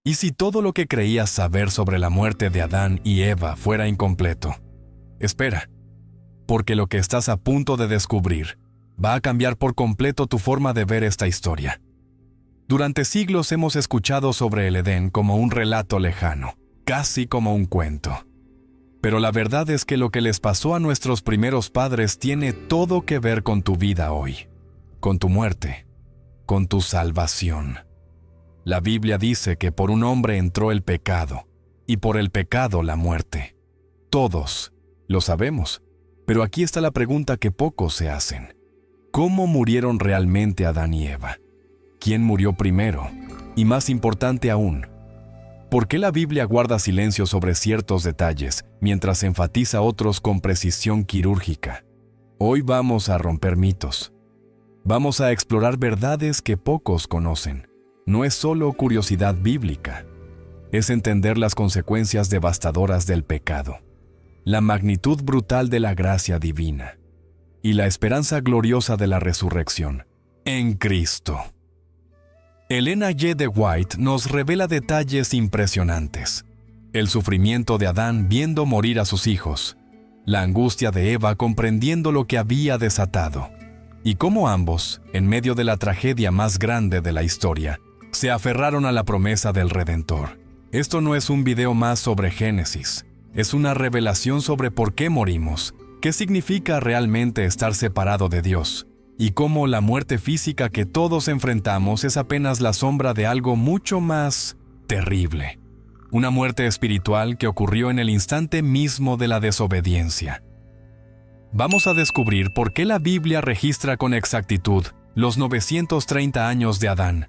¿Y si todo lo que creías saber sobre la muerte de Adán y Eva fuera incompleto? Espera, porque lo que estás a punto de descubrir va a cambiar por completo tu forma de ver esta historia. Durante siglos hemos escuchado sobre el Edén como un relato lejano, casi como un cuento. Pero la verdad es que lo que les pasó a nuestros primeros padres tiene todo que ver con tu vida hoy, con tu muerte, con tu salvación. La Biblia dice que por un hombre entró el pecado, y por el pecado la muerte. Todos lo sabemos, pero aquí está la pregunta que pocos se hacen. ¿Cómo murieron realmente Adán y Eva? ¿Quién murió primero? Y más importante aún, ¿por qué la Biblia guarda silencio sobre ciertos detalles mientras enfatiza otros con precisión quirúrgica? Hoy vamos a romper mitos. Vamos a explorar verdades que pocos conocen. No es solo curiosidad bíblica, es entender las consecuencias devastadoras del pecado, la magnitud brutal de la gracia divina y la esperanza gloriosa de la resurrección en Cristo. Elena G. de White nos revela detalles impresionantes. El sufrimiento de Adán viendo morir a sus hijos, la angustia de Eva comprendiendo lo que había desatado, y cómo ambos, en medio de la tragedia más grande de la historia, se aferraron a la promesa del Redentor. Esto no es un video más sobre Génesis, es una revelación sobre por qué morimos, qué significa realmente estar separado de Dios, y cómo la muerte física que todos enfrentamos es apenas la sombra de algo mucho más terrible. Una muerte espiritual que ocurrió en el instante mismo de la desobediencia. Vamos a descubrir por qué la Biblia registra con exactitud los 930 años de Adán,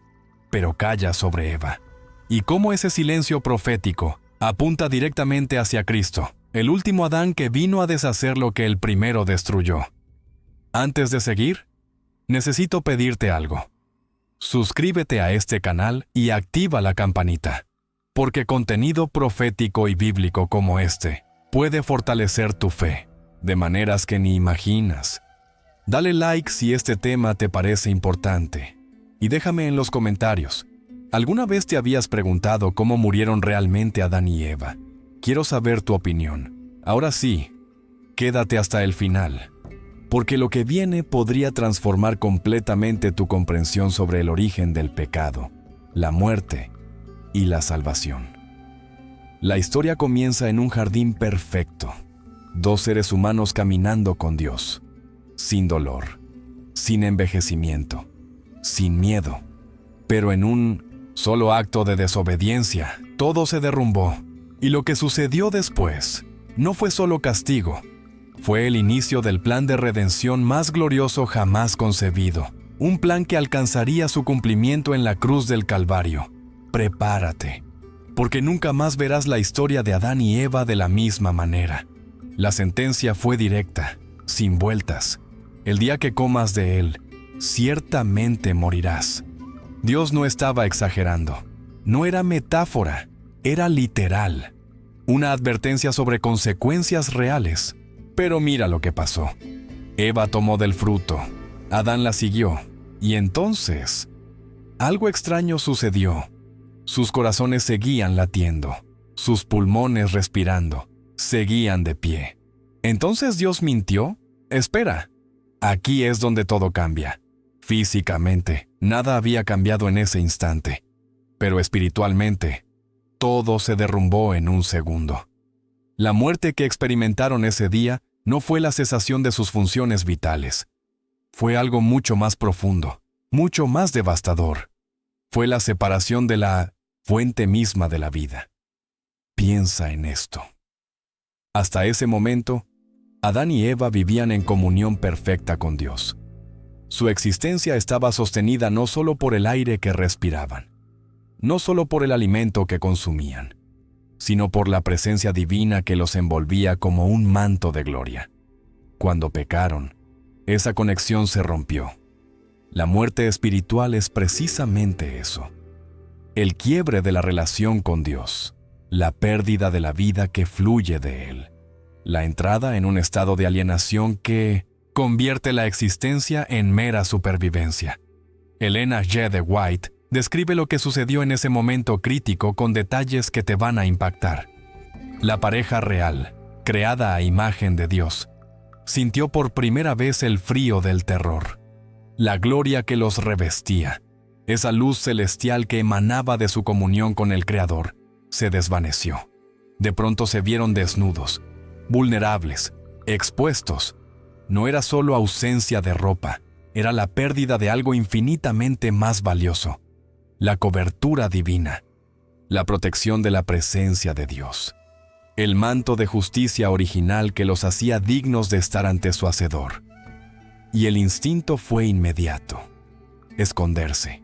pero calla sobre Eva, y cómo ese silencio profético apunta directamente hacia Cristo, el último Adán que vino a deshacer lo que el primero destruyó. Antes de seguir, necesito pedirte algo. Suscríbete a este canal y activa la campanita, porque contenido profético y bíblico como este puede fortalecer tu fe, de maneras que ni imaginas. Dale like si este tema te parece importante. Y déjame en los comentarios, ¿alguna vez te habías preguntado cómo murieron realmente Adán y Eva? Quiero saber tu opinión. Ahora sí, quédate hasta el final, porque lo que viene podría transformar completamente tu comprensión sobre el origen del pecado, la muerte y la salvación. La historia comienza en un jardín perfecto, dos seres humanos caminando con Dios, sin dolor, sin envejecimiento, sin miedo, pero en un solo acto de desobediencia, todo se derrumbó, y lo que sucedió después no fue solo castigo, fue el inicio del plan de redención más glorioso jamás concebido, un plan que alcanzaría su cumplimiento en la cruz del Calvario. Prepárate, porque nunca más verás la historia de Adán y Eva de la misma manera. La sentencia fue directa, sin vueltas. El día que comas de él, ciertamente morirás. Dios no estaba exagerando. No era metáfora, era literal. Una advertencia sobre consecuencias reales. Pero mira lo que pasó. Eva tomó del fruto. Adán la siguió. Y entonces, algo extraño sucedió. Sus corazones seguían latiendo. Sus pulmones respirando. Seguían de pie. ¿Entonces Dios mintió? Espera. Aquí es donde todo cambia. Físicamente, nada había cambiado en ese instante, pero espiritualmente, todo se derrumbó en un segundo. La muerte que experimentaron ese día no fue la cesación de sus funciones vitales. Fue algo mucho más profundo, mucho más devastador. Fue la separación de la fuente misma de la vida. Piensa en esto. Hasta ese momento, Adán y Eva vivían en comunión perfecta con Dios. Su existencia estaba sostenida no solo por el aire que respiraban, no solo por el alimento que consumían, sino por la presencia divina que los envolvía como un manto de gloria. Cuando pecaron, esa conexión se rompió. La muerte espiritual es precisamente eso. El quiebre de la relación con Dios, la pérdida de la vida que fluye de Él, la entrada en un estado de alienación que convierte la existencia en mera supervivencia. Elena G. de White Describe lo que sucedió en ese momento crítico con detalles que te van a impactar. La pareja real, creada a imagen de Dios, sintió por primera vez el frío del terror. La gloria que los revestía, esa luz celestial que emanaba de su comunión con el Creador, se desvaneció. De pronto se vieron desnudos, vulnerables, expuestos. No era solo ausencia de ropa, era la pérdida de algo infinitamente más valioso: la cobertura divina, la protección de la presencia de Dios, el manto de justicia original que los hacía dignos de estar ante su Hacedor. Y el instinto fue inmediato: esconderse.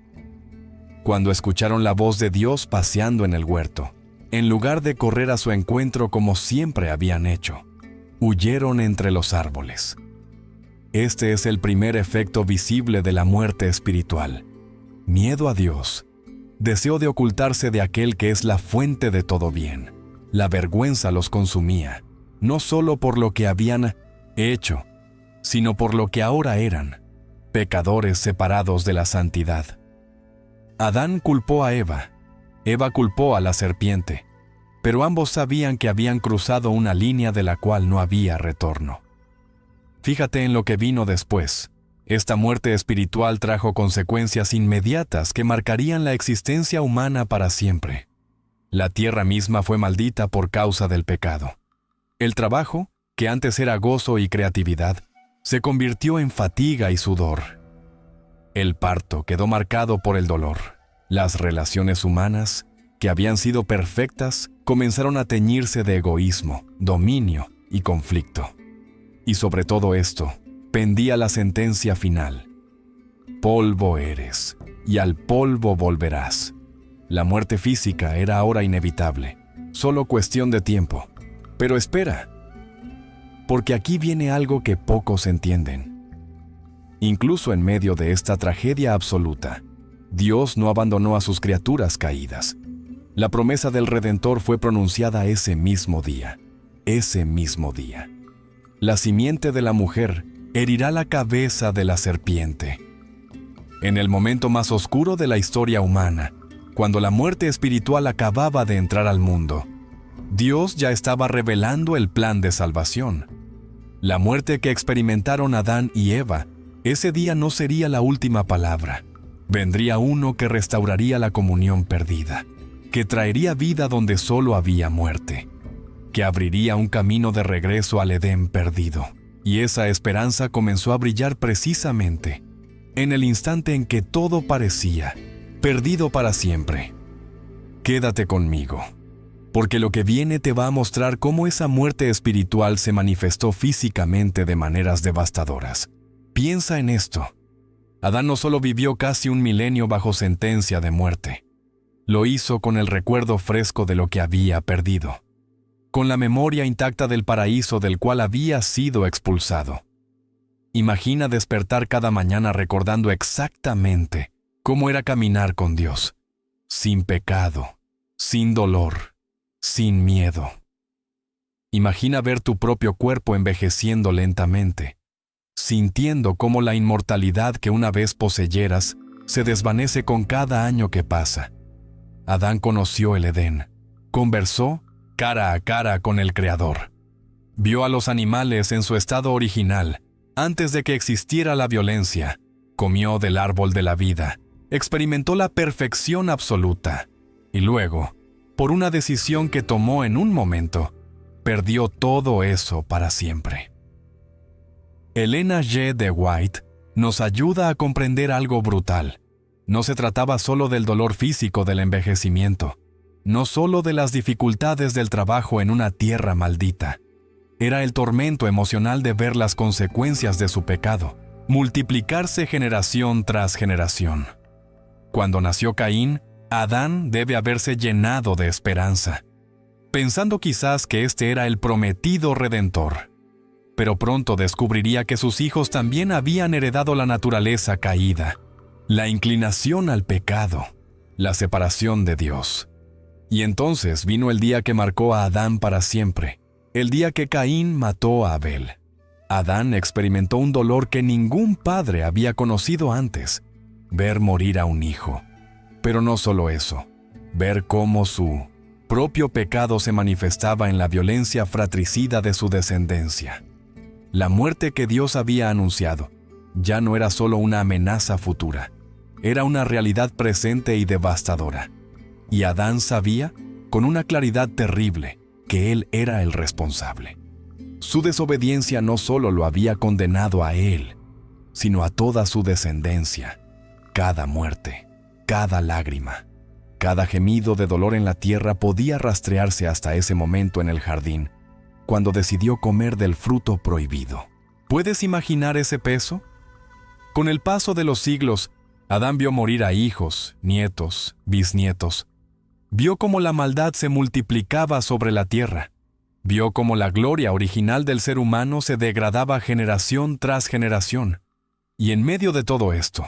Cuando escucharon la voz de Dios paseando en el huerto, en lugar de correr a su encuentro como siempre habían hecho, huyeron entre los árboles. Este es el primer efecto visible de la muerte espiritual: miedo a Dios, deseo de ocultarse de aquel que es la fuente de todo bien. La vergüenza los consumía, no solo por lo que habían hecho, sino por lo que ahora eran: pecadores separados de la santidad. Adán culpó a Eva, Eva culpó a la serpiente, pero ambos sabían que habían cruzado una línea de la cual no había retorno. Fíjate en lo que vino después. Esta muerte espiritual trajo consecuencias inmediatas que marcarían la existencia humana para siempre. La tierra misma fue maldita por causa del pecado. El trabajo, que antes era gozo y creatividad, se convirtió en fatiga y sudor. El parto quedó marcado por el dolor. Las relaciones humanas, que habían sido perfectas, comenzaron a teñirse de egoísmo, dominio y conflicto. Y sobre todo esto, pendía la sentencia final: polvo eres, y al polvo volverás. La muerte física era ahora inevitable, solo cuestión de tiempo. Pero espera, porque aquí viene algo que pocos entienden. Incluso en medio de esta tragedia absoluta, Dios no abandonó a sus criaturas caídas. La promesa del Redentor fue pronunciada ese mismo día. Ese mismo día. La simiente de la mujer herirá la cabeza de la serpiente. En el momento más oscuro de la historia humana, cuando la muerte espiritual acababa de entrar al mundo, Dios ya estaba revelando el plan de salvación. La muerte que experimentaron Adán y Eva, ese día no sería la última palabra. Vendría uno que restauraría la comunión perdida, que traería vida donde solo había muerte, que abriría un camino de regreso al Edén perdido. Y esa esperanza comenzó a brillar precisamente en el instante en que todo parecía perdido para siempre. Quédate conmigo, porque lo que viene te va a mostrar cómo esa muerte espiritual se manifestó físicamente de maneras devastadoras. Piensa en esto. Adán no solo vivió casi un milenio bajo sentencia de muerte, lo hizo con el recuerdo fresco de lo que había perdido, con la memoria intacta del paraíso del cual había sido expulsado. Imagina despertar cada mañana recordando exactamente cómo era caminar con Dios, sin pecado, sin dolor, sin miedo. Imagina ver tu propio cuerpo envejeciendo lentamente, sintiendo cómo la inmortalidad que una vez poseyeras se desvanece con cada año que pasa. Adán conoció el Edén, conversó cara a cara con el Creador. Vio a los animales en su estado original, antes de que existiera la violencia. Comió del árbol de la vida, experimentó la perfección absoluta, y luego, por una decisión que tomó en un momento, perdió todo eso para siempre. Elena G. de White nos ayuda a comprender algo brutal. No se trataba solo del dolor físico del envejecimiento, no solo de las dificultades del trabajo en una tierra maldita. Era el tormento emocional de ver las consecuencias de su pecado multiplicarse generación tras generación. Cuando nació Caín, Adán debe haberse llenado de esperanza, pensando quizás que este era el prometido Redentor. Pero pronto descubriría que sus hijos también habían heredado la naturaleza caída, la inclinación al pecado, la separación de Dios. Y entonces vino el día que marcó a Adán para siempre, el día que Caín mató a Abel. Adán experimentó un dolor que ningún padre había conocido antes: ver morir a un hijo. Pero no solo eso, ver cómo su propio pecado se manifestaba en la violencia fratricida de su descendencia. La muerte que Dios había anunciado ya no era solo una amenaza futura, era una realidad presente y devastadora. Y Adán sabía, con una claridad terrible, que él era el responsable. Su desobediencia no solo lo había condenado a él, sino a toda su descendencia. Cada muerte, cada lágrima, cada gemido de dolor en la tierra podía rastrearse hasta ese momento en el jardín, cuando decidió comer del fruto prohibido. ¿Puedes imaginar ese peso? Con el paso de los siglos, Adán vio morir a hijos, nietos, bisnietos. Vio cómo la maldad se multiplicaba sobre la tierra. Vio cómo la gloria original del ser humano se degradaba generación tras generación. Y en medio de todo esto,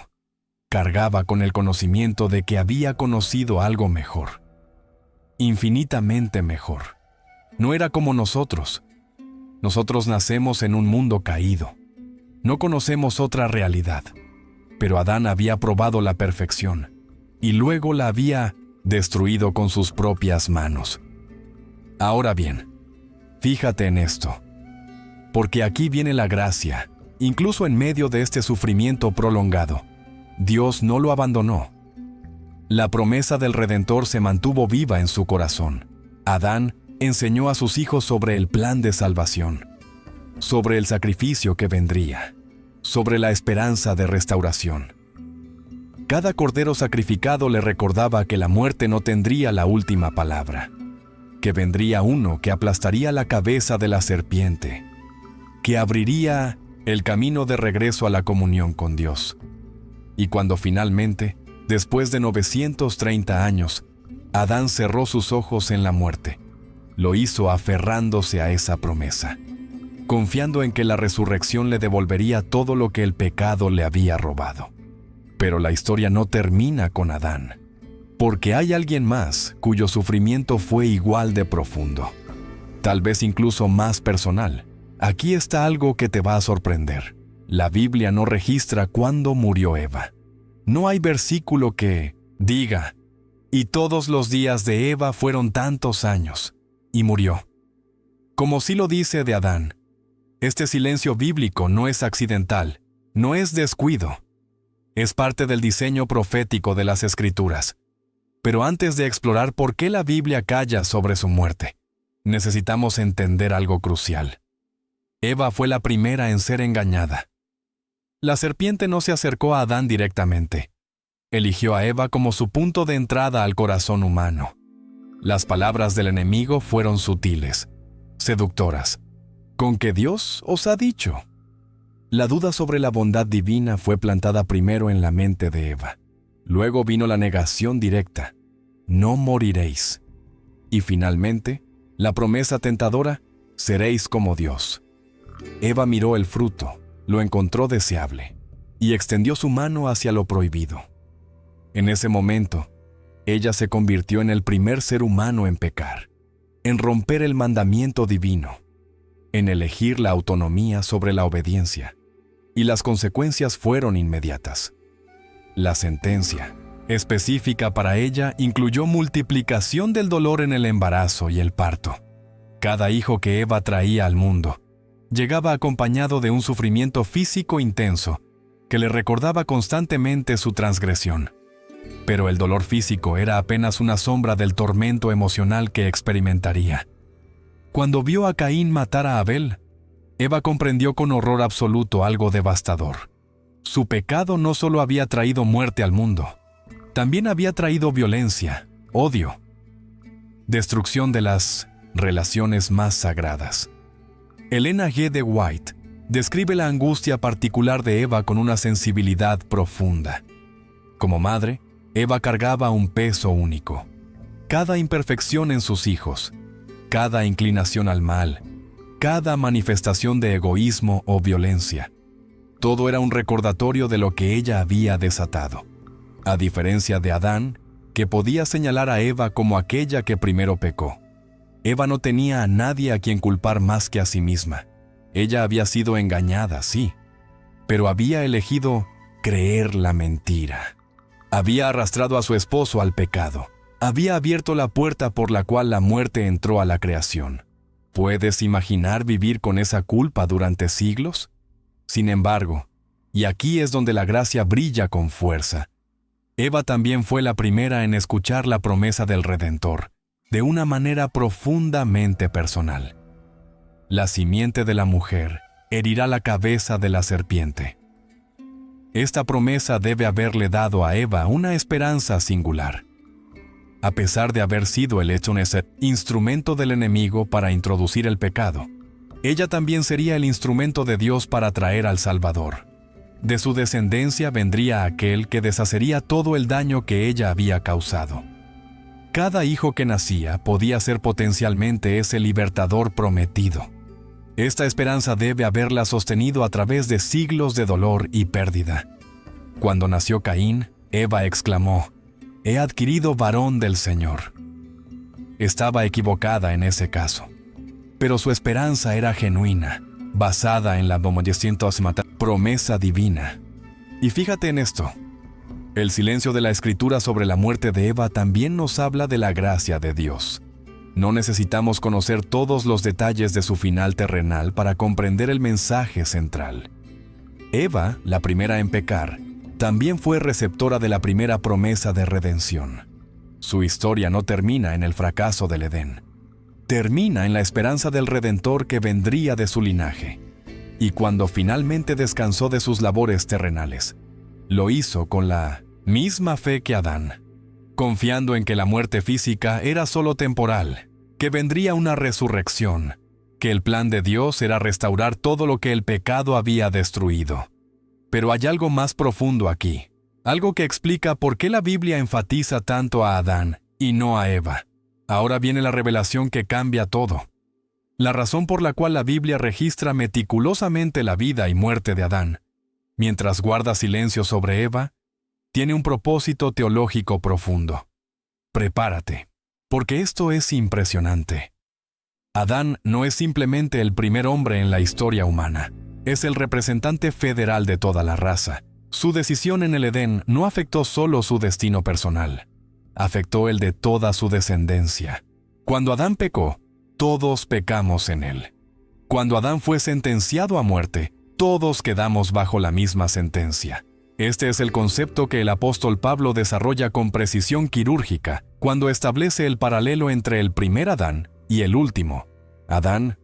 cargaba con el conocimiento de que había conocido algo mejor. Infinitamente mejor. No era como nosotros. Nosotros nacemos en un mundo caído. No conocemos otra realidad. Pero Adán había probado la perfección y luego la había destruido con sus propias manos. Ahora bien, fíjate en esto, porque aquí viene la gracia. Incluso en medio de este sufrimiento prolongado, Dios no lo abandonó. La promesa del Redentor se mantuvo viva en su corazón. Adán enseñó a sus hijos sobre el plan de salvación, sobre el sacrificio que vendría, sobre la esperanza de restauración. Cada cordero sacrificado le recordaba que la muerte no tendría la última palabra, que vendría uno que aplastaría la cabeza de la serpiente, que abriría el camino de regreso a la comunión con Dios. Y cuando finalmente, después de 930 años, Adán cerró sus ojos en la muerte, lo hizo aferrándose a esa promesa, confiando en que la resurrección le devolvería todo lo que el pecado le había robado. Pero la historia no termina con Adán, porque hay alguien más cuyo sufrimiento fue igual de profundo, tal vez incluso más personal. Aquí está algo que te va a sorprender. La Biblia no registra cuándo murió Eva. No hay versículo que diga, y todos los días de Eva fueron tantos años, y murió. Como sí lo dice de Adán. Este silencio bíblico no es accidental, no es descuido. Es parte del diseño profético de las Escrituras. Pero antes de explorar por qué la Biblia calla sobre su muerte, necesitamos entender algo crucial. Eva fue la primera en ser engañada. La serpiente no se acercó a Adán directamente. Eligió a Eva como su punto de entrada al corazón humano. Las palabras del enemigo fueron sutiles, seductoras. ¿Con qué Dios os ha dicho? La duda sobre la bondad divina fue plantada primero en la mente de Eva. Luego vino la negación directa. No moriréis. Y finalmente, la promesa tentadora, seréis como Dios. Eva miró el fruto, lo encontró deseable, y extendió su mano hacia lo prohibido. En ese momento, ella se convirtió en el primer ser humano en pecar, en romper el mandamiento divino, en elegir la autonomía sobre la obediencia, y las consecuencias fueron inmediatas. La sentencia, específica para ella, incluyó multiplicación del dolor en el embarazo y el parto. Cada hijo que Eva traía al mundo llegaba acompañado de un sufrimiento físico intenso que le recordaba constantemente su transgresión. Pero el dolor físico era apenas una sombra del tormento emocional que experimentaría. Cuando vio a Caín matar a Abel, Eva comprendió con horror absoluto algo devastador. Su pecado no solo había traído muerte al mundo, también había traído violencia, odio, destrucción de las relaciones más sagradas. Elena G. de White describe la angustia particular de Eva con una sensibilidad profunda. Como madre, Eva cargaba un peso único. Cada imperfección en sus hijos, cada inclinación al mal, cada manifestación de egoísmo o violencia, todo era un recordatorio de lo que ella había desatado. A diferencia de Adán, que podía señalar a Eva como aquella que primero pecó, Eva no tenía a nadie a quien culpar más que a sí misma. Ella había sido engañada, sí, pero había elegido creer la mentira. Había arrastrado a su esposo al pecado. Había abierto la puerta por la cual la muerte entró a la creación. ¿Puedes imaginar vivir con esa culpa durante siglos? Sin embargo, y aquí es donde la gracia brilla con fuerza, Eva también fue la primera en escuchar la promesa del Redentor, de una manera profundamente personal. La simiente de la mujer herirá la cabeza de la serpiente. Esta promesa debe haberle dado a Eva una esperanza singular. A pesar de haber sido el hecho instrumento del enemigo para introducir el pecado, ella también sería el instrumento de Dios para traer al Salvador. De su descendencia vendría aquel que deshacería todo el daño que ella había causado. Cada hijo que nacía podía ser potencialmente ese libertador prometido. Esta esperanza debe haberla sostenido a través de siglos de dolor y pérdida. Cuando nació Caín, Eva exclamó: «He adquirido varón del Señor». Estaba equivocada en ese caso, pero su esperanza era genuina, basada en la promesa divina. Y fíjate en esto. El silencio de la Escritura sobre la muerte de Eva también nos habla de la gracia de Dios. No necesitamos conocer todos los detalles de su final terrenal para comprender el mensaje central. Eva, la primera en pecar, también fue receptora de la primera promesa de redención. Su historia no termina en el fracaso del Edén. Termina en la esperanza del Redentor que vendría de su linaje. Y cuando finalmente descansó de sus labores terrenales, lo hizo con la misma fe que Adán, confiando en que la muerte física era solo temporal, que vendría una resurrección, que el plan de Dios era restaurar todo lo que el pecado había destruido. Pero hay algo más profundo aquí, algo que explica por qué la Biblia enfatiza tanto a Adán y no a Eva. Ahora viene la revelación que cambia todo. La razón por la cual la Biblia registra meticulosamente la vida y muerte de Adán, mientras guarda silencio sobre Eva, tiene un propósito teológico profundo. Prepárate, porque esto es impresionante. Adán no es simplemente el primer hombre en la historia humana, es el representante federal de toda la raza. Su decisión en el Edén no afectó solo su destino personal, afectó el de toda su descendencia. Cuando Adán pecó, todos pecamos en él. Cuando Adán fue sentenciado a muerte, todos quedamos bajo la misma sentencia. Este es el concepto que el apóstol Pablo desarrolla con precisión quirúrgica cuando establece el paralelo entre el primer Adán y el último Adán.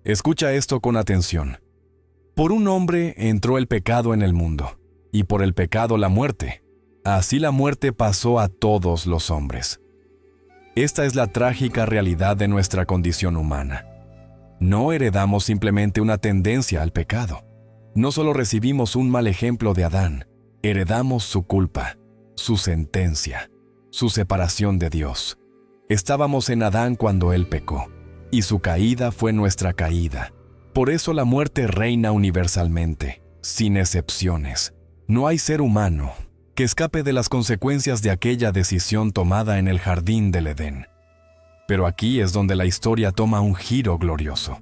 Escucha esto con atención. Por un hombre entró el pecado en el mundo, y por el pecado la muerte. Así la muerte pasó a todos los hombres. Esta es la trágica realidad de nuestra condición humana. No heredamos simplemente una tendencia al pecado. No solo recibimos un mal ejemplo de Adán, heredamos su culpa, su sentencia, su separación de Dios. Estábamos en Adán cuando él pecó, y su caída fue nuestra caída. Por eso la muerte reina universalmente, sin excepciones. No hay ser humano que escape de las consecuencias de aquella decisión tomada en el jardín del Edén. Pero aquí es donde la historia toma un giro glorioso.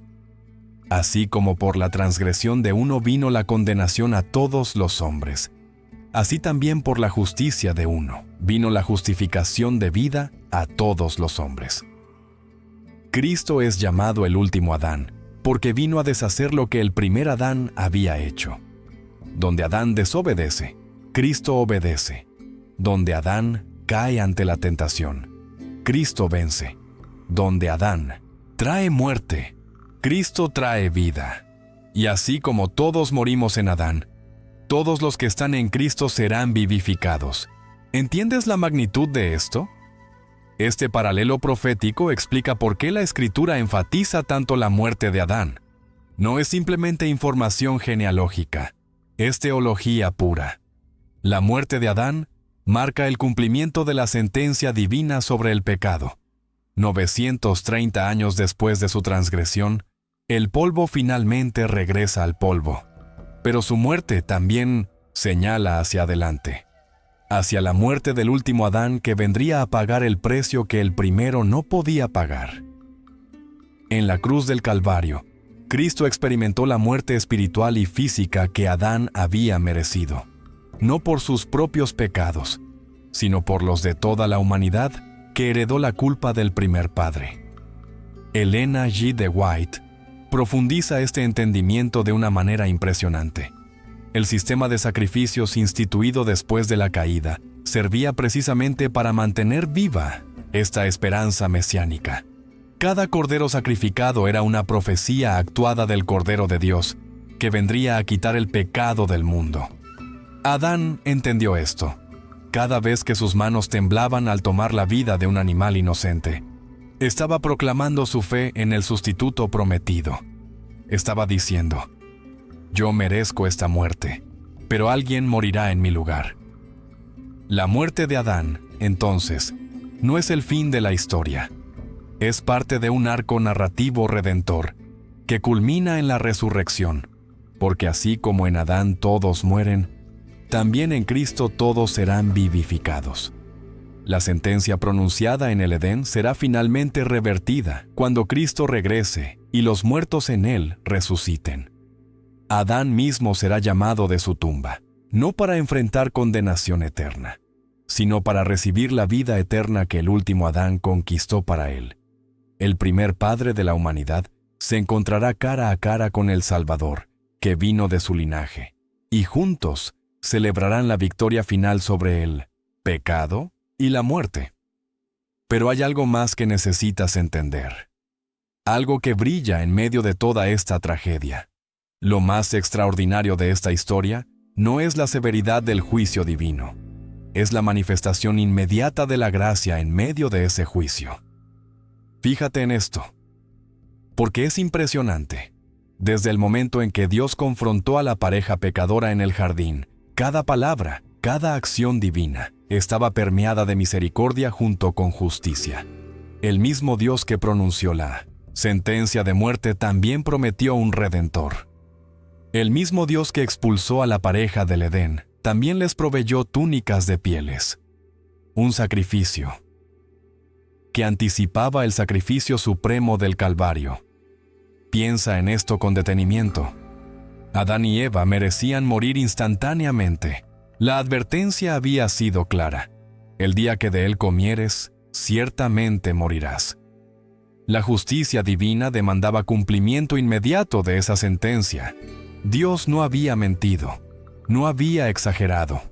Así como por la transgresión de uno vino la condenación a todos los hombres, así también por la justicia de uno vino la justificación de vida a todos los hombres. Cristo es llamado el último Adán, porque vino a deshacer lo que el primer Adán había hecho. Donde Adán desobedece, Cristo obedece. Donde Adán cae ante la tentación, Cristo vence. Donde Adán trae muerte, Cristo trae vida. Y así como todos morimos en Adán, todos los que están en Cristo serán vivificados. ¿Entiendes la magnitud de esto? Este paralelo profético explica por qué la Escritura enfatiza tanto la muerte de Adán. No es simplemente información genealógica, es teología pura. La muerte de Adán marca el cumplimiento de la sentencia divina sobre el pecado. 930 años después de su transgresión, el polvo finalmente regresa al polvo. Pero su muerte también señala hacia adelante, hacia la muerte del último Adán que vendría a pagar el precio que el primero no podía pagar. En la cruz del Calvario, Cristo experimentó la muerte espiritual y física que Adán había merecido. No por sus propios pecados, sino por los de toda la humanidad que heredó la culpa del primer padre. Elena G. de White profundiza este entendimiento de una manera impresionante. El sistema de sacrificios instituido después de la caída servía precisamente para mantener viva esta esperanza mesiánica. Cada cordero sacrificado era una profecía actuada del Cordero de Dios, que vendría a quitar el pecado del mundo. Adán entendió esto. Cada vez que sus manos temblaban al tomar la vida de un animal inocente, estaba proclamando su fe en el sustituto prometido. Estaba diciendo: yo merezco esta muerte, pero alguien morirá en mi lugar. La muerte de Adán, entonces, no es el fin de la historia. Es parte de un arco narrativo redentor que culmina en la resurrección, porque así como en Adán todos mueren, también en Cristo todos serán vivificados. La sentencia pronunciada en el Edén será finalmente revertida cuando Cristo regrese y los muertos en él resuciten. Adán mismo será llamado de su tumba, no para enfrentar condenación eterna, sino para recibir la vida eterna que el último Adán conquistó para él. El primer padre de la humanidad se encontrará cara a cara con el Salvador, que vino de su linaje, y juntos celebrarán la victoria final sobre el pecado y la muerte. Pero hay algo más que necesitas entender. Algo que brilla en medio de toda esta tragedia. Lo más extraordinario de esta historia no es la severidad del juicio divino. Es la manifestación inmediata de la gracia en medio de ese juicio. Fíjate en esto, porque es impresionante. Desde el momento en que Dios confrontó a la pareja pecadora en el jardín, cada palabra, cada acción divina, estaba permeada de misericordia junto con justicia. El mismo Dios que pronunció la sentencia de muerte también prometió un redentor. El mismo Dios que expulsó a la pareja del Edén también les proveyó túnicas de pieles, un sacrificio que anticipaba el sacrificio supremo del Calvario. Piensa en esto con detenimiento. Adán y Eva merecían morir instantáneamente. La advertencia había sido clara: el día que de él comieres, ciertamente morirás. La justicia divina demandaba cumplimiento inmediato de esa sentencia. Dios no había mentido, no había exagerado,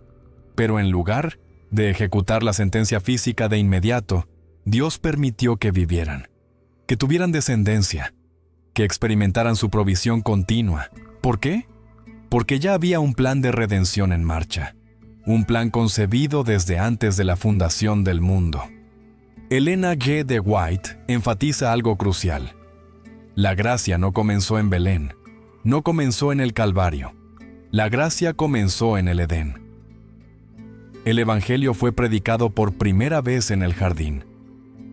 pero en lugar de ejecutar la sentencia física de inmediato, Dios permitió que vivieran, que tuvieran descendencia, que experimentaran su provisión continua. ¿Por qué? Porque ya había un plan de redención en marcha, un plan concebido desde antes de la fundación del mundo. Elena G. de White enfatiza algo crucial. La gracia no comenzó en Belén, no comenzó en el Calvario. La gracia comenzó en el Edén. El Evangelio fue predicado por primera vez en el jardín,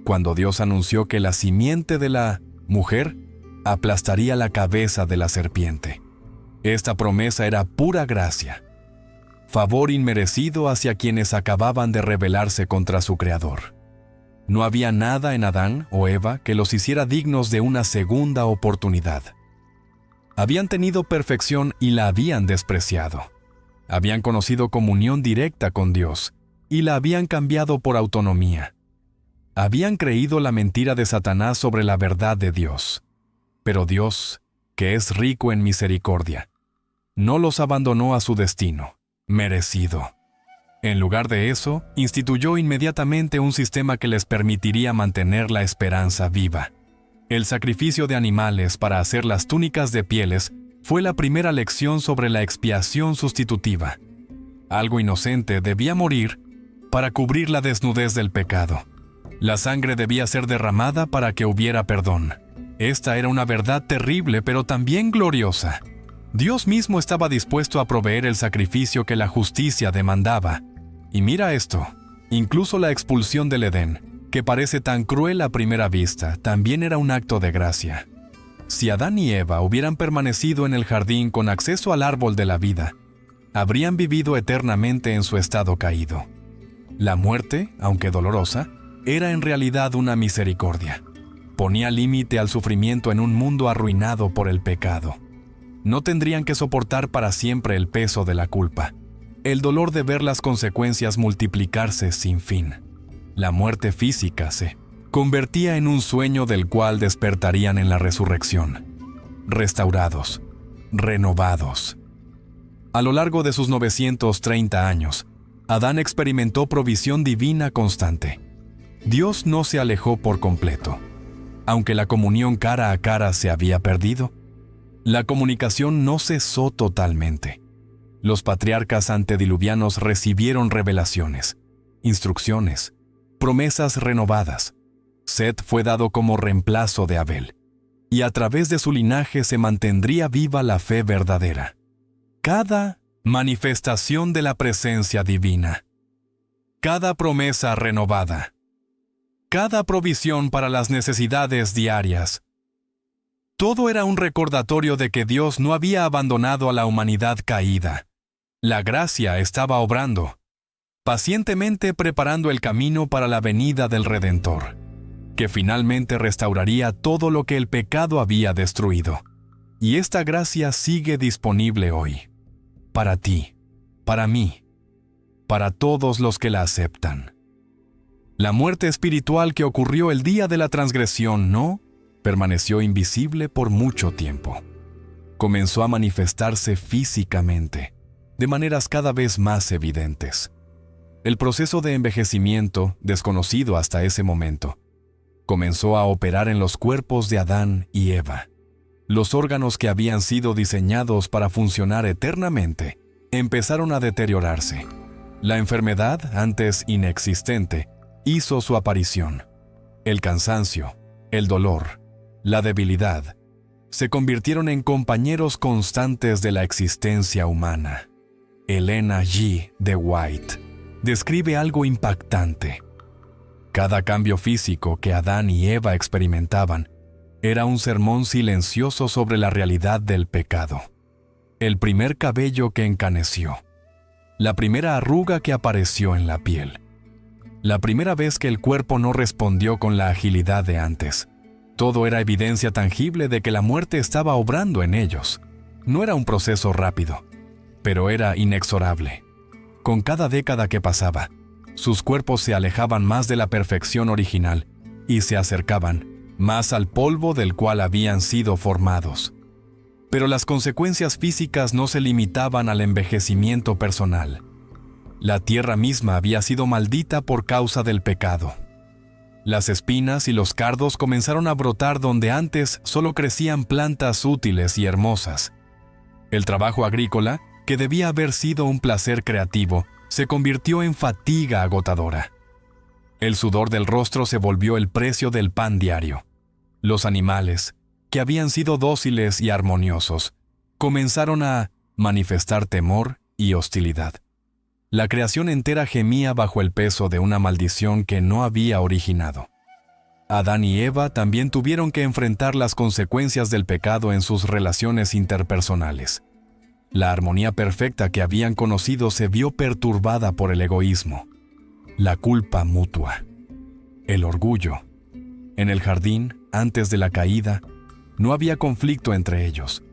cuando Dios anunció que la simiente de la mujer aplastaría la cabeza de la serpiente. Esta promesa era pura gracia, favor inmerecido hacia quienes acababan de rebelarse contra su Creador. No había nada en Adán o Eva que los hiciera dignos de una segunda oportunidad. Habían tenido perfección y la habían despreciado. Habían conocido comunión directa con Dios y la habían cambiado por autonomía. Habían creído la mentira de Satanás sobre la verdad de Dios. Pero Dios, que es rico en misericordia, no los abandonó a su destino, merecido. En lugar de eso, instituyó inmediatamente un sistema que les permitiría mantener la esperanza viva. El sacrificio de animales para hacer las túnicas de pieles fue la primera lección sobre la expiación sustitutiva. Algo inocente debía morir para cubrir la desnudez del pecado. La sangre debía ser derramada para que hubiera perdón. Esta era una verdad terrible, pero también gloriosa. Dios mismo estaba dispuesto a proveer el sacrificio que la justicia demandaba. Y mira esto, incluso la expulsión del Edén, que parece tan cruel a primera vista, también era un acto de gracia. Si Adán y Eva hubieran permanecido en el jardín con acceso al árbol de la vida, habrían vivido eternamente en su estado caído. La muerte, aunque dolorosa, era en realidad una misericordia. Ponía límite al sufrimiento en un mundo arruinado por el pecado. No tendrían que soportar para siempre el peso de la culpa. el dolor de ver las consecuencias multiplicarse sin fin. La muerte física se convertía en un sueño del cual despertarían en la resurrección, restaurados, renovados. A lo largo de sus 930 años, Adán experimentó provisión divina constante. Dios no se alejó por completo. Aunque la comunión cara a cara se había perdido, la comunicación no cesó totalmente. Los patriarcas antediluvianos recibieron revelaciones, instrucciones, promesas renovadas. Set fue dado como reemplazo de Abel, y a través de su linaje se mantendría viva la fe verdadera. Cada manifestación de la presencia divina, cada promesa renovada, cada provisión para las necesidades diarias, todo era un recordatorio de que Dios no había abandonado a la humanidad caída. La gracia estaba obrando, pacientemente preparando el camino para la venida del Redentor, que finalmente restauraría todo lo que el pecado había destruido. Y esta gracia sigue disponible hoy, para ti, para mí, para todos los que la aceptan. La muerte espiritual que ocurrió el día de la transgresión no permaneció invisible por mucho tiempo. Comenzó a manifestarse físicamente, de maneras cada vez más evidentes. El proceso de envejecimiento, desconocido hasta ese momento, comenzó a operar en los cuerpos de Adán y Eva. Los órganos que habían sido diseñados para funcionar eternamente empezaron a deteriorarse. La enfermedad, antes inexistente, hizo su aparición. El cansancio, el dolor, la debilidad, se convirtieron en compañeros constantes de la existencia humana. Elena G. de White describe algo impactante. Cada cambio físico que Adán y Eva experimentaban era un sermón silencioso sobre la realidad del pecado. El primer cabello que encaneció, la primera arruga que apareció en la piel, la primera vez que el cuerpo no respondió con la agilidad de antes. Todo era evidencia tangible de que la muerte estaba obrando en ellos. No era un proceso rápido, pero era inexorable. Con cada década que pasaba, sus cuerpos se alejaban más de la perfección original y se acercaban más al polvo del cual habían sido formados. Pero las consecuencias físicas no se limitaban al envejecimiento personal. La tierra misma había sido maldita por causa del pecado. Las espinas y los cardos comenzaron a brotar donde antes solo crecían plantas útiles y hermosas. El trabajo agrícola, que debía haber sido un placer creativo, se convirtió en fatiga agotadora. El sudor del rostro se volvió el precio del pan diario. Los animales, que habían sido dóciles y armoniosos, comenzaron a manifestar temor y hostilidad. La creación entera gemía bajo el peso de una maldición que no había originado. Adán y Eva también tuvieron que enfrentar las consecuencias del pecado en sus relaciones interpersonales. La armonía perfecta que habían conocido se vio perturbada por el egoísmo, la culpa mutua, el orgullo. En el jardín, antes de la caída, no había conflicto entre ellos.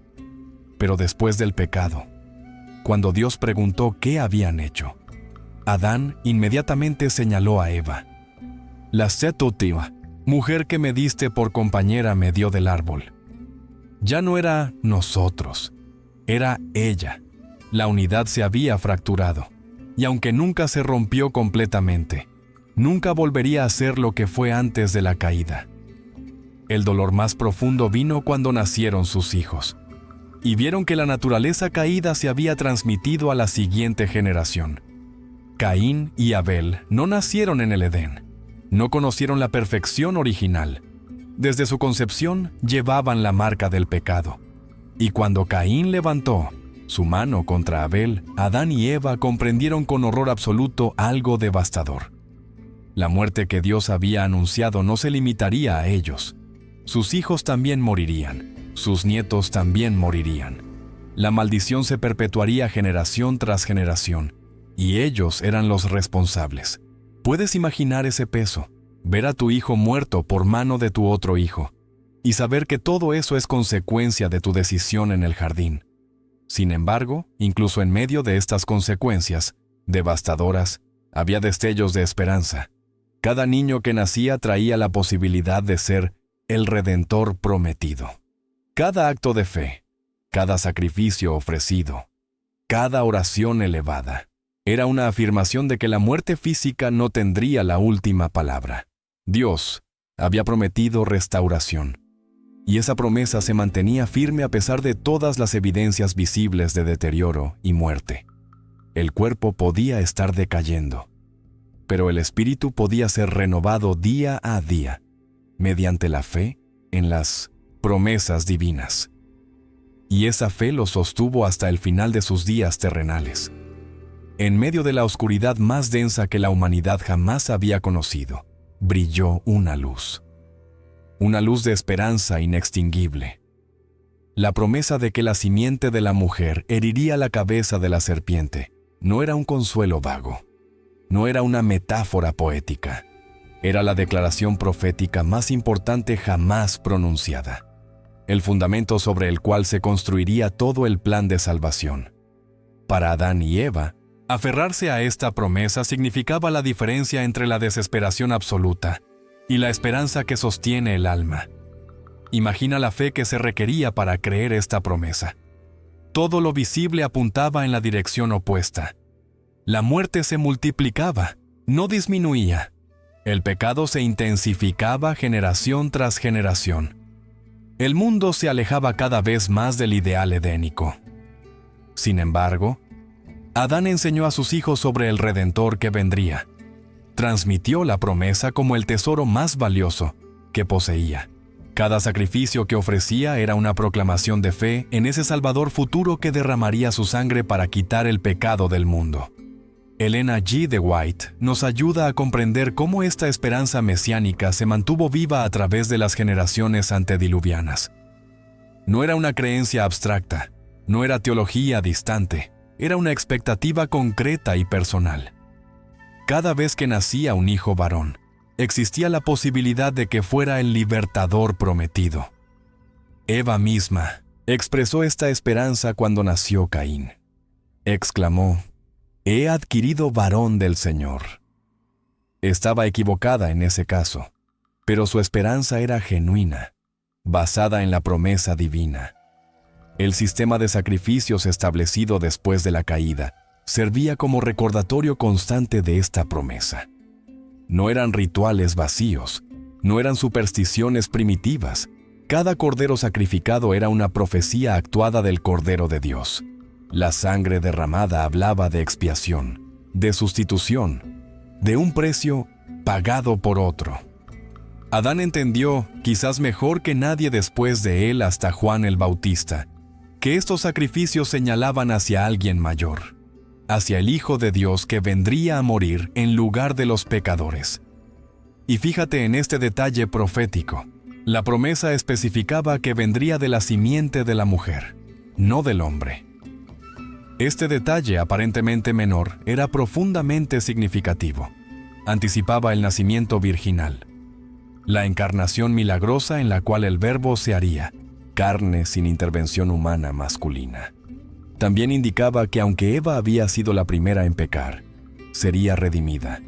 Pero después del pecado, cuando Dios preguntó qué habían hecho, Adán inmediatamente señaló a Eva. La setutiva, mujer que me diste por compañera, me dio del árbol. Ya no era nosotros, era ella. La unidad se había fracturado, y aunque nunca se rompió completamente, nunca volvería a ser lo que fue antes de la caída. El dolor más profundo vino cuando nacieron sus hijos, y vieron que la naturaleza caída se había transmitido a la siguiente generación. Caín y Abel no nacieron en el Edén, no conocieron la perfección original. Desde su concepción llevaban la marca del pecado. Y cuando Caín levantó su mano contra Abel, Adán y Eva comprendieron con horror absoluto algo devastador. La muerte que Dios había anunciado no se limitaría a ellos. Sus hijos también morirían, sus nietos también morirían. La maldición se perpetuaría generación tras generación, y ellos eran los responsables. ¿Puedes imaginar ese peso? Ver a tu hijo muerto por mano de tu otro hijo, y saber que todo eso es consecuencia de tu decisión en el jardín. Sin embargo, incluso en medio de estas consecuencias devastadoras, había destellos de esperanza. Cada niño que nacía traía la posibilidad de ser el Redentor prometido. Cada acto de fe, cada sacrificio ofrecido, cada oración elevada, era una afirmación de que la muerte física no tendría la última palabra. Dios había prometido restauración, y esa promesa se mantenía firme a pesar de todas las evidencias visibles de deterioro y muerte. El cuerpo podía estar decayendo, pero el espíritu podía ser renovado día a día, mediante la fe en las promesas divinas. Y esa fe lo sostuvo hasta el final de sus días terrenales. En medio de la oscuridad más densa que la humanidad jamás había conocido, brilló una luz de esperanza inextinguible. La promesa de que la simiente de la mujer heriría la cabeza de la serpiente no era un consuelo vago, no era una metáfora poética, era la declaración profética más importante jamás pronunciada, el fundamento sobre el cual se construiría todo el plan de salvación. Para Adán y Eva, aferrarse a esta promesa significaba la diferencia entre la desesperación absoluta y la esperanza que sostiene el alma. Imagina la fe que se requería para creer esta promesa. Todo lo visible apuntaba en la dirección opuesta. La muerte se multiplicaba, no disminuía. El pecado se intensificaba generación tras generación. El mundo se alejaba cada vez más del ideal edénico. Sin embargo, Adán enseñó a sus hijos sobre el Redentor que vendría. Transmitió la promesa como el tesoro más valioso que poseía. Cada sacrificio que ofrecía era una proclamación de fe en ese Salvador futuro que derramaría su sangre para quitar el pecado del mundo. Elena G. de White nos ayuda a comprender cómo esta esperanza mesiánica se mantuvo viva a través de las generaciones antediluvianas. No era una creencia abstracta, no era teología distante, era una expectativa concreta y personal. Cada vez que nacía un hijo varón, existía la posibilidad de que fuera el libertador prometido. Eva misma expresó esta esperanza cuando nació Caín. Exclamó: «He adquirido varón del Señor». Estaba equivocada en ese caso, pero su esperanza era genuina, basada en la promesa divina. El sistema de sacrificios establecido después de la caída servía como recordatorio constante de esta promesa. No eran rituales vacíos, no eran supersticiones primitivas. Cada cordero sacrificado era una profecía actuada del Cordero de Dios. La sangre derramada hablaba de expiación, de sustitución, de un precio pagado por otro. Adán entendió, quizás mejor que nadie después de él hasta Juan el Bautista, que estos sacrificios señalaban hacia alguien mayor, hacia el Hijo de Dios que vendría a morir en lugar de los pecadores. Y fíjate en este detalle profético. La promesa especificaba que vendría de la simiente de la mujer, no del hombre. Este detalle, aparentemente menor, era profundamente significativo. Anticipaba el nacimiento virginal, la encarnación milagrosa en la cual el Verbo se haría carne sin intervención humana masculina. También indicaba que aunque Eva había sido la primera en pecar, sería redimida,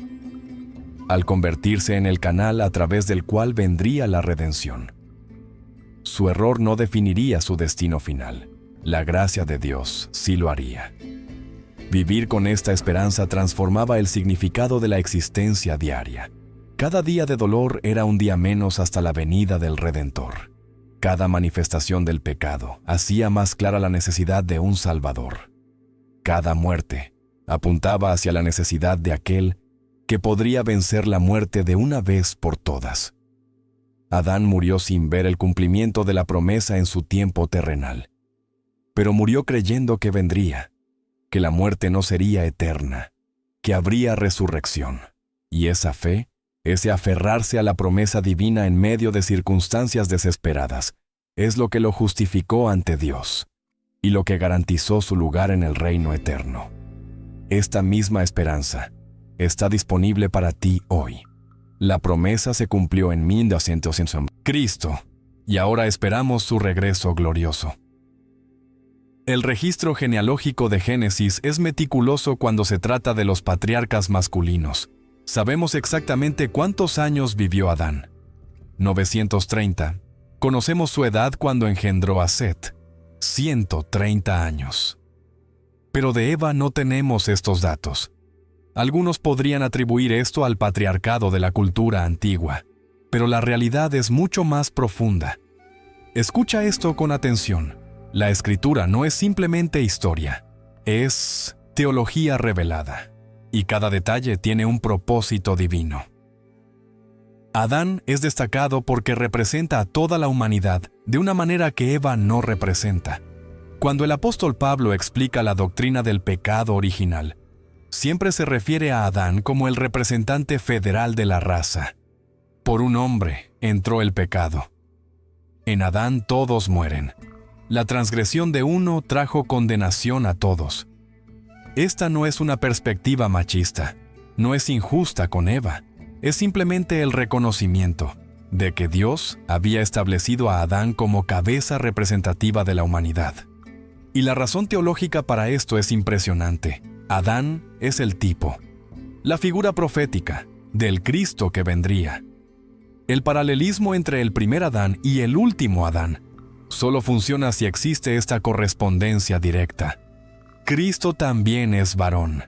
al convertirse en el canal a través del cual vendría la redención. Su error no definiría su destino final. La gracia de Dios sí lo haría. Vivir con esta esperanza transformaba el significado de la existencia diaria. Cada día de dolor era un día menos hasta la venida del Redentor. Cada manifestación del pecado hacía más clara la necesidad de un Salvador. Cada muerte apuntaba hacia la necesidad de aquel que podría vencer la muerte de una vez por todas. Adán murió sin ver el cumplimiento de la promesa en su tiempo terrenal, pero murió creyendo que vendría, que la muerte no sería eterna, que habría resurrección. Y esa fe, ese aferrarse a la promesa divina en medio de circunstancias desesperadas, es lo que lo justificó ante Dios y lo que garantizó su lugar en el reino eterno. Esta misma esperanza está disponible para ti hoy. La promesa se cumplió en 1900 Cristo, y ahora esperamos su regreso glorioso. El registro genealógico de Génesis es meticuloso cuando se trata de los patriarcas masculinos. Sabemos exactamente cuántos años vivió Adán. 930. Conocemos su edad cuando engendró a Set. 130 años. Pero de Eva no tenemos estos datos. Algunos podrían atribuir esto al patriarcado de la cultura antigua, pero la realidad es mucho más profunda. Escucha esto con atención. La Escritura no es simplemente historia, es teología revelada, y cada detalle tiene un propósito divino. Adán es destacado porque representa a toda la humanidad de una manera que Eva no representa. Cuando el apóstol Pablo explica la doctrina del pecado original, siempre se refiere a Adán como el representante federal de la raza. Por un hombre entró el pecado. En Adán todos mueren. La transgresión de uno trajo condenación a todos. Esta no es una perspectiva machista, no es injusta con Eva, es simplemente el reconocimiento de que Dios había establecido a Adán como cabeza representativa de la humanidad. Y la razón teológica para esto es impresionante. Adán es el tipo, la figura profética del Cristo que vendría. El paralelismo entre el primer Adán y el último Adán solo funciona si existe esta correspondencia directa. Cristo también es varón.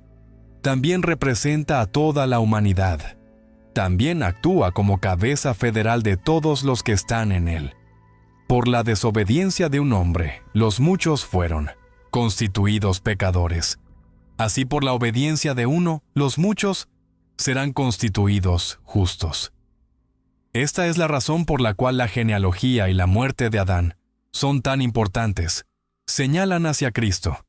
También representa a toda la humanidad. También actúa como cabeza federal de todos los que están en él. Por la desobediencia de un hombre, los muchos fueron constituidos pecadores. Así por la obediencia de uno, los muchos serán constituidos justos. Esta es la razón por la cual la genealogía y la muerte de Adán son tan importantes. Señalan hacia Cristo.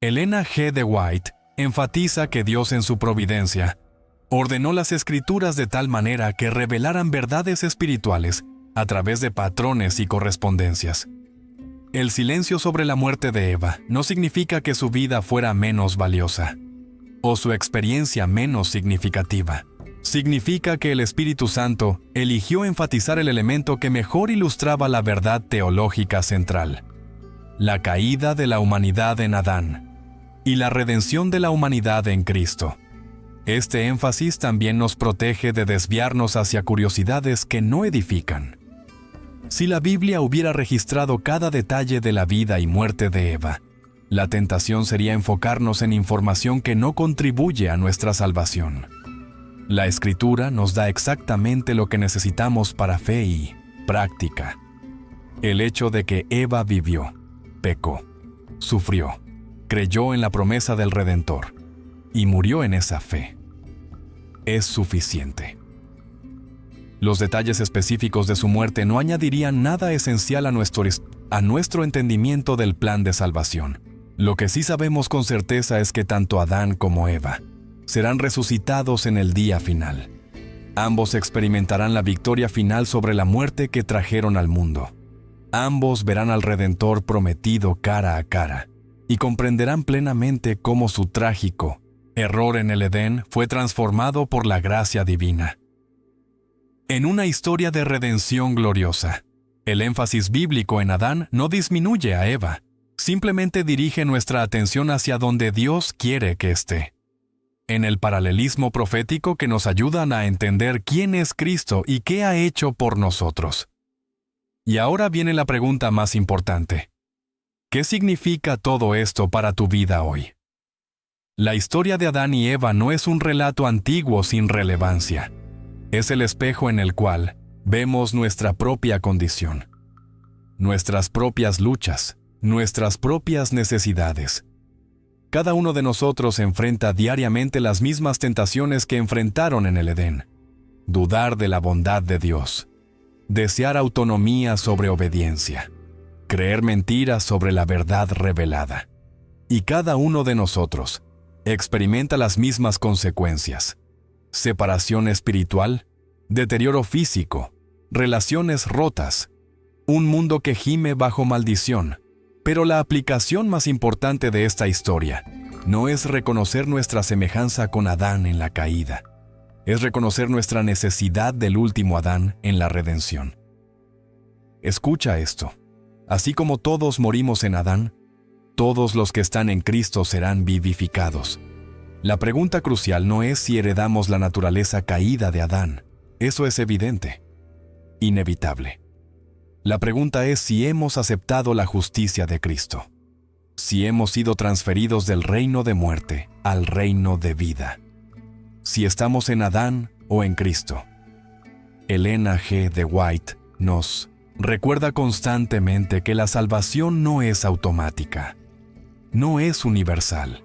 Elena G. de White enfatiza que Dios en su providencia ordenó las Escrituras de tal manera que revelaran verdades espirituales a través de patrones y correspondencias. El silencio sobre la muerte de Eva no significa que su vida fuera menos valiosa o su experiencia menos significativa. Significa que el Espíritu Santo eligió enfatizar el elemento que mejor ilustraba la verdad teológica central: la caída de la humanidad en Adán y la redención de la humanidad en Cristo. Este énfasis también nos protege de desviarnos hacia curiosidades que no edifican. Si la Biblia hubiera registrado cada detalle de la vida y muerte de Eva, la tentación sería enfocarnos en información que no contribuye a nuestra salvación. La Escritura nos da exactamente lo que necesitamos para fe y práctica. El hecho de que Eva vivió, pecó, sufrió, creyó en la promesa del Redentor y murió en esa fe es suficiente. Los detalles específicos de su muerte no añadirían nada esencial a nuestro entendimiento del plan de salvación. Lo que sí sabemos con certeza es que tanto Adán como Eva serán resucitados en el día final. Ambos experimentarán la victoria final sobre la muerte que trajeron al mundo. Ambos verán al Redentor prometido cara a cara y comprenderán plenamente cómo su trágico error en el Edén fue transformado por la gracia divina. En una historia de redención gloriosa, el énfasis bíblico en Adán no disminuye a Eva, simplemente dirige nuestra atención hacia donde Dios quiere que esté. En el paralelismo profético que nos ayudan a entender quién es Cristo y qué ha hecho por nosotros. Y ahora viene la pregunta más importante. ¿Qué significa todo esto para tu vida hoy? La historia de Adán y Eva no es un relato antiguo sin relevancia. Es el espejo en el cual vemos nuestra propia condición, nuestras propias luchas, nuestras propias necesidades. Cada uno de nosotros enfrenta diariamente las mismas tentaciones que enfrentaron en el Edén. Dudar de la bondad de Dios, desear autonomía sobre obediencia, creer mentiras sobre la verdad revelada. Y cada uno de nosotros experimenta las mismas consecuencias: separación espiritual, deterioro físico, relaciones rotas, un mundo que gime bajo maldición. Pero la aplicación más importante de esta historia no es reconocer nuestra semejanza con Adán en la caída, es reconocer nuestra necesidad del último Adán en la redención. Escucha esto: así como todos morimos en Adán, Todos los que están en Cristo serán vivificados. La pregunta crucial no es si heredamos la naturaleza caída de Adán. Eso es evidente, inevitable. La pregunta es si hemos aceptado la justicia de Cristo, si hemos sido transferidos del reino de muerte al reino de vida, si estamos en Adán o en Cristo. Elena G. de White nos recuerda constantemente que la salvación no es automática, no es universal.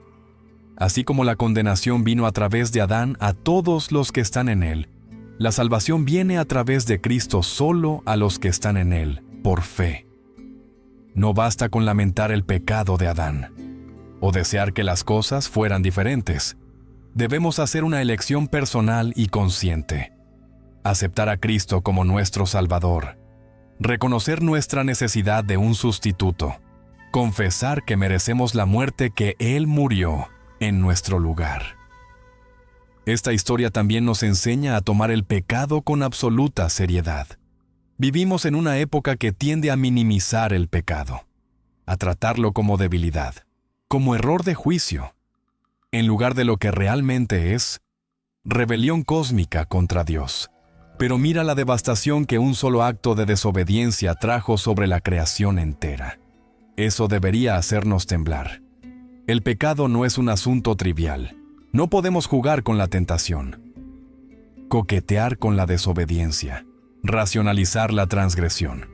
Así como la condenación vino a través de Adán a todos los que están en él, la salvación viene a través de Cristo solo a los que están en él, por fe. No basta con lamentar el pecado de Adán, o desear que las cosas fueran diferentes. Debemos hacer una elección personal y consciente. Aceptar a Cristo como nuestro Salvador. Reconocer nuestra necesidad de un sustituto. Confesar que merecemos la muerte que Él murió en nuestro lugar. Esta historia también nos enseña a tomar el pecado con absoluta seriedad. Vivimos en una época que tiende a minimizar el pecado, a tratarlo como debilidad, como error de juicio, en lugar de lo que realmente es, rebelión cósmica contra Dios. Pero mira la devastación que un solo acto de desobediencia trajo sobre la creación entera. Eso debería hacernos temblar. El pecado no es un asunto trivial. No podemos jugar con la tentación, coquetear con la desobediencia, racionalizar la transgresión.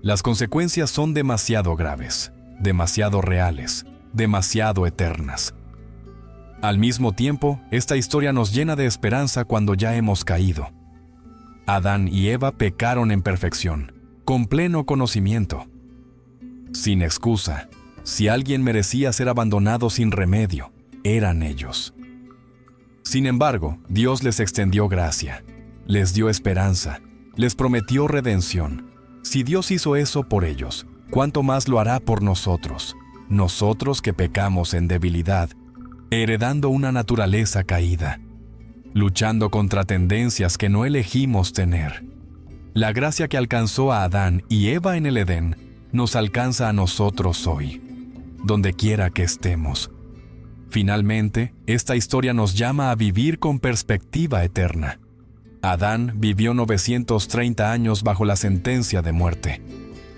Las consecuencias son demasiado graves, demasiado reales, demasiado eternas. Al mismo tiempo, esta historia nos llena de esperanza cuando ya hemos caído. Adán y Eva pecaron en perfección, con pleno conocimiento. Sin excusa, si alguien merecía ser abandonado sin remedio, eran ellos. Sin embargo, Dios les extendió gracia, les dio esperanza, les prometió redención. Si Dios hizo eso por ellos, ¿cuánto más lo hará por nosotros? Nosotros que pecamos en debilidad, heredando una naturaleza caída, luchando contra tendencias que no elegimos tener. La gracia que alcanzó a Adán y Eva en el Edén nos alcanza a nosotros hoy, donde quiera que estemos. Finalmente, esta historia nos llama a vivir con perspectiva eterna. Adán vivió 930 años bajo la sentencia de muerte,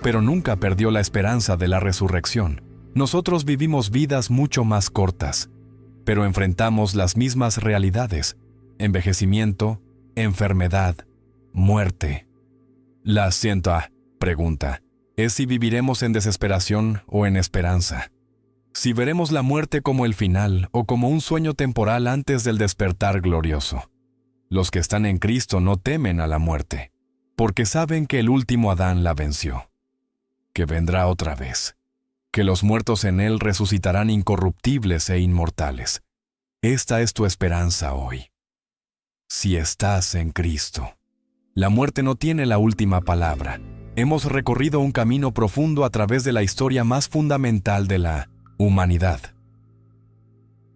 pero nunca perdió la esperanza de la resurrección. Nosotros vivimos vidas mucho más cortas, pero enfrentamos las mismas realidades: envejecimiento, enfermedad, muerte. La siguiente pregunta es si viviremos en desesperación o en esperanza. Si veremos la muerte como el final o como un sueño temporal antes del despertar glorioso. Los que están en Cristo no temen a la muerte, porque saben que el último Adán la venció, que vendrá otra vez, que los muertos en Él resucitarán incorruptibles e inmortales. Esta es tu esperanza hoy. Si estás en Cristo, la muerte no tiene la última palabra. Hemos recorrido un camino profundo a través de la historia más fundamental de la humanidad.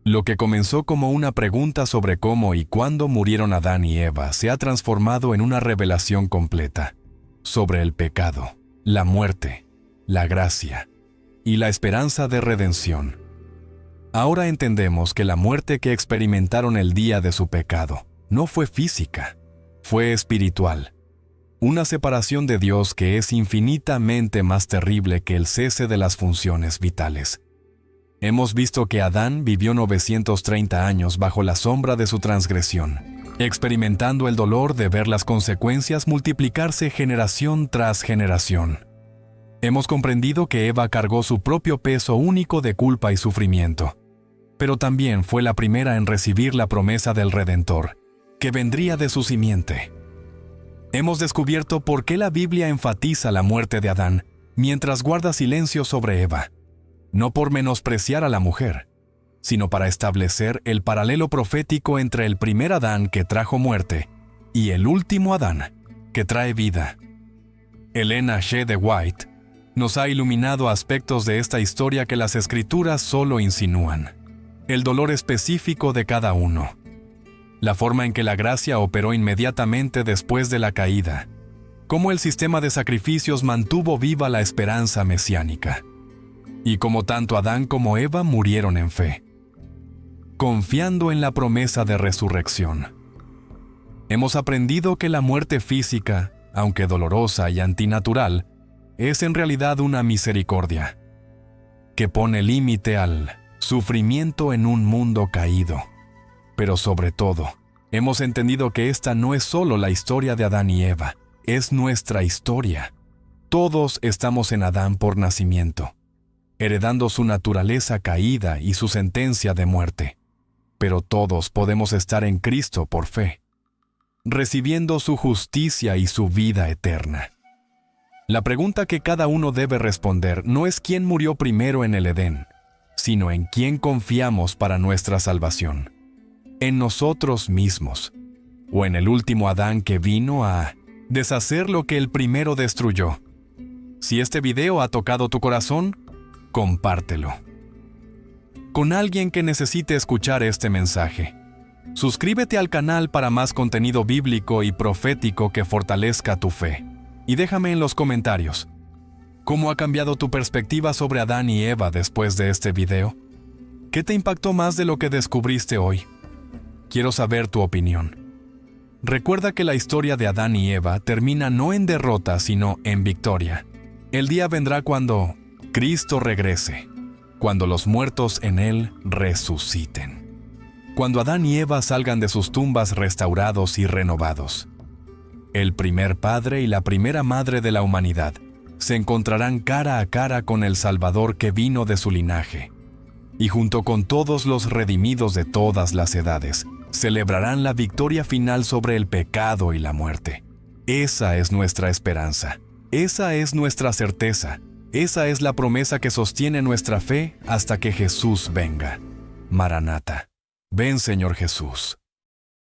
Lo que comenzó como una pregunta sobre cómo y cuándo murieron Adán y Eva se ha transformado en una revelación completa sobre el pecado, la muerte, la gracia y la esperanza de redención. Ahora entendemos que la muerte que experimentaron el día de su pecado no fue física, fue espiritual. Una separación de Dios que es infinitamente más terrible que el cese de las funciones vitales. Hemos visto que Adán vivió 930 años bajo la sombra de su transgresión, experimentando el dolor de ver las consecuencias multiplicarse generación tras generación. Hemos comprendido que Eva cargó su propio peso único de culpa y sufrimiento, pero también fue la primera en recibir la promesa del Redentor, que vendría de su simiente. Hemos descubierto por qué la Biblia enfatiza la muerte de Adán, mientras guarda silencio sobre Eva. No por menospreciar a la mujer, sino para establecer el paralelo profético entre el primer Adán que trajo muerte y el último Adán que trae vida. Elena G. de White nos ha iluminado aspectos de esta historia que las Escrituras solo insinúan. El dolor específico de cada uno. La forma en que la gracia operó inmediatamente después de la caída. Cómo el sistema de sacrificios mantuvo viva la esperanza mesiánica. Y como tanto Adán como Eva murieron en fe, confiando en la promesa de resurrección. Hemos aprendido que la muerte física, aunque dolorosa y antinatural, es en realidad una misericordia, que pone límite al sufrimiento en un mundo caído. Pero sobre todo, hemos entendido que esta no es solo la historia de Adán y Eva, es nuestra historia. Todos estamos en Adán por nacimiento, heredando su naturaleza caída y su sentencia de muerte. Pero todos podemos estar en Cristo por fe, recibiendo su justicia y su vida eterna. La pregunta que cada uno debe responder no es quién murió primero en el Edén, sino en quién confiamos para nuestra salvación. En nosotros mismos, o en el último Adán que vino a deshacer lo que el primero destruyó. Si este video ha tocado tu corazón, compártelo con alguien que necesite escuchar este mensaje. Suscríbete al canal para más contenido bíblico y profético que fortalezca tu fe. Y déjame en los comentarios, ¿cómo ha cambiado tu perspectiva sobre Adán y Eva después de este video? ¿Qué te impactó más de lo que descubriste hoy? Quiero saber tu opinión. Recuerda que la historia de Adán y Eva termina no en derrota, sino en victoria. El día vendrá cuando Cristo regrese, cuando los muertos en Él resuciten. Cuando Adán y Eva salgan de sus tumbas restaurados y renovados. El primer padre y la primera madre de la humanidad se encontrarán cara a cara con el Salvador que vino de su linaje, y junto con todos los redimidos de todas las edades, celebrarán la victoria final sobre el pecado y la muerte. Esa es nuestra esperanza, esa es nuestra certeza, esa es la promesa que sostiene nuestra fe hasta que Jesús venga. Maranata. Ven, Señor Jesús.